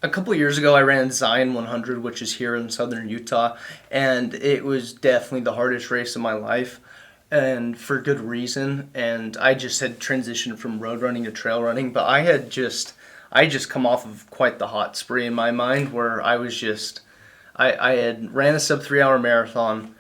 A couple of years ago, I ran Zion 100, which is here in southern Utah, and it was definitely the hardest race of my life, and for good reason. And I just had transitioned from road running to trail running, but I just come off of quite the hot spree in my mind, where I had ran a sub 3 hour marathon.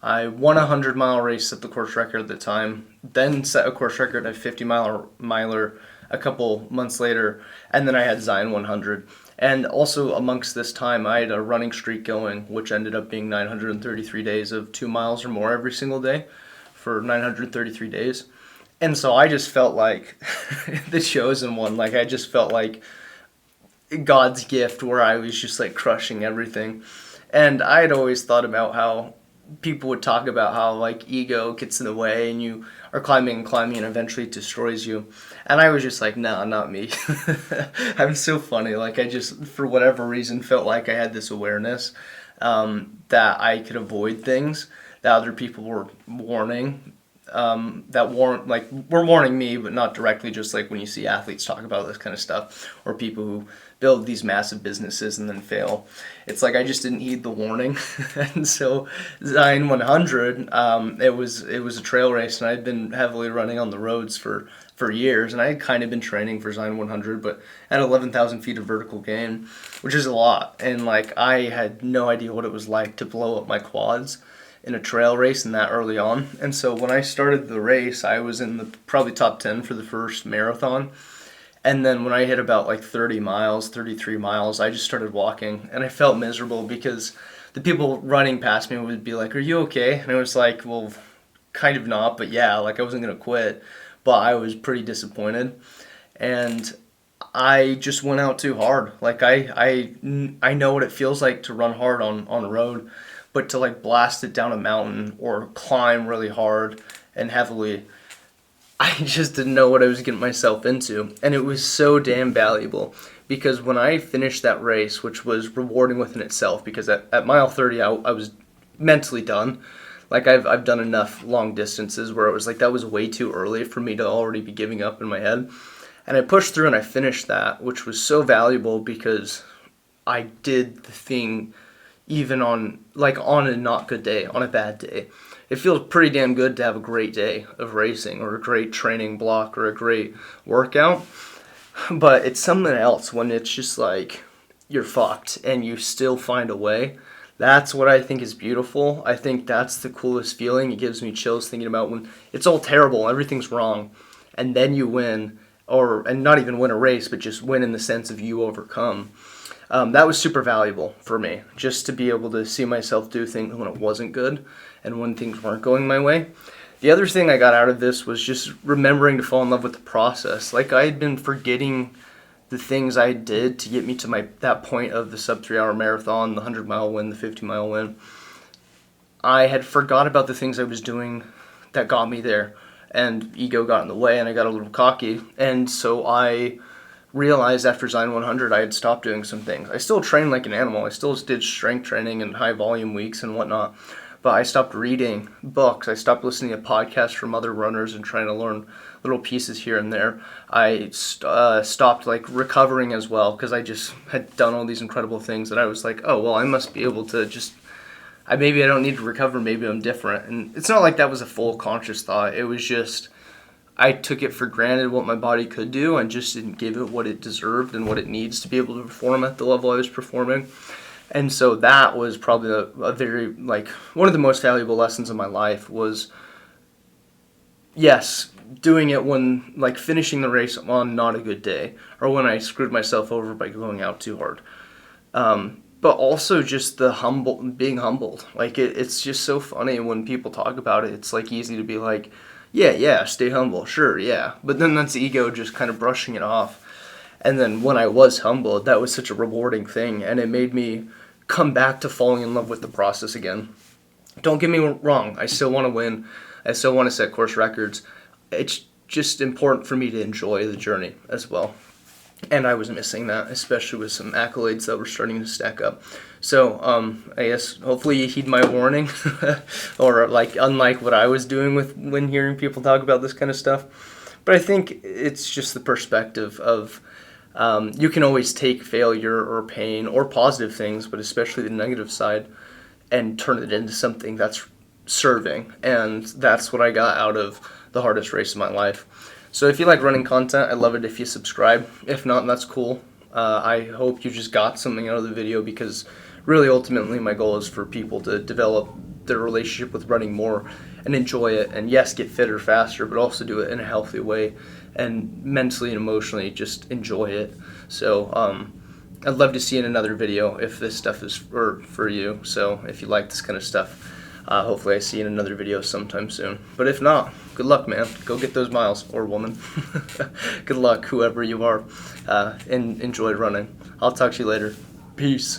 I won a 100 mile race, set the course record at the time, then set a course record at 50 miler a couple months later, and then I had Zion 100. And also amongst this time, I had a running streak going, which ended up being 933 days of 2 miles or more every single day for 933 days. And so I just felt like the chosen one. Like I just felt like God's gift where I was just like crushing everything. And I had always thought about how people would talk about how like ego gets in the way and you are climbing and climbing and eventually it destroys you. And I was just like, no, not me. I'm so funny. Like I just, for whatever reason, felt like I had this awareness that I could avoid things that other people were warning that weren't like were warning me, but not directly. Just like when you see athletes talk about this kind of stuff, or people who build these massive businesses and then fail. It's like I just didn't heed the warning, and so Zion 100, it was a trail race, and I'd been heavily running on the roads for years, and I had kind of been training for Zion 100, but at 11,000 feet of vertical gain, which is a lot, and like I had no idea what it was like to blow up my quads in a trail race and that early on. And so when I started the race, I was in the probably top 10 for the first marathon. And then when I hit about like 30 miles, 33 miles, I just started walking and I felt miserable because the people running past me would be like, "Are you okay?" And I was like, "Well, kind of not, but yeah, like I wasn't going to quit." But I was pretty disappointed. And I just went out too hard. Like I know what it feels like to run hard on a road, but to like blast it down a mountain or climb really hard and heavily, I just didn't know what I was getting myself into. And it was so damn valuable because when I finished that race, which was rewarding within itself, because at mile 30, I was mentally done. Like I've done enough long distances where it was like that was way too early for me to already be giving up in my head. And I pushed through and I finished that, which was so valuable because I did the thing even on a not good day, on a bad day. It feels pretty damn good to have a great day of racing or a great training block or a great workout. But it's something else when it's just like you're fucked and you still find a way. That's what I think is beautiful. I think that's the coolest feeling. It gives me chills thinking about when it's all terrible, everything's wrong, and then you win, or and not even win a race, but just win in the sense of you overcome. That was super valuable for me, just to be able to see myself do things when it wasn't good and when things weren't going my way. The other thing I got out of this was just remembering to fall in love with the process. Like I had been forgetting the things I did to get me to my that point of the sub 3 hour marathon, the 100 mile win, the 50 mile win. I had forgot about the things I was doing that got me there, and ego got in the way, and I got a little cocky, and so I realized after Zion 100 I had stopped doing some things. I still trained like an animal. I still did strength training and high volume weeks and whatnot. But I stopped reading books. I stopped listening to podcasts from other runners and trying to learn little pieces here and there. I stopped like recovering as well because I just had done all these incredible things that I was like, oh well, I must be able to just. Maybe I don't need to recover. Maybe I'm different. And it's not like that was a full conscious thought. It was just I took it for granted what my body could do and just didn't give it what it deserved and what it needs to be able to perform at the level I was performing. And so that was probably a very, like, one of the most valuable lessons of my life was, yes, doing it when, like, finishing the race on not a good day or when I screwed myself over by going out too hard. But also just being humbled. Like, it's just so funny when people talk about it. It's, like, easy to be like, yeah, stay humble, sure, yeah. But then that's ego just kind of brushing it off. And then when I was humbled, that was such a rewarding thing, and it made me come back to falling in love with the process again. Don't get me wrong, I still want to win. I still want to set course records. It's just important for me to enjoy the journey as well. And I was missing that, especially with some accolades that were starting to stack up. So I guess hopefully you heed my warning, or like unlike what I was doing with when hearing people talk about this kind of stuff. But I think it's just the perspective of You can always take failure or pain or positive things, but especially the negative side, and turn it into something that's serving. And that's what I got out of the hardest race of my life. So if you like running content, I love it if you subscribe. If not, that's cool. I hope you just got something out of the video, because really ultimately my goal is for people to develop their relationship with running more and enjoy it, and yes, get fitter faster, but also do it in a healthy way and mentally and emotionally just enjoy it. So I'd love to see in another video if this stuff is for you. So if you like this kind of stuff, hopefully I see you in another video sometime soon. But if not, good luck, man. Go get those miles, or woman. Good luck, whoever you are, and enjoy running. I'll talk to you later. Peace.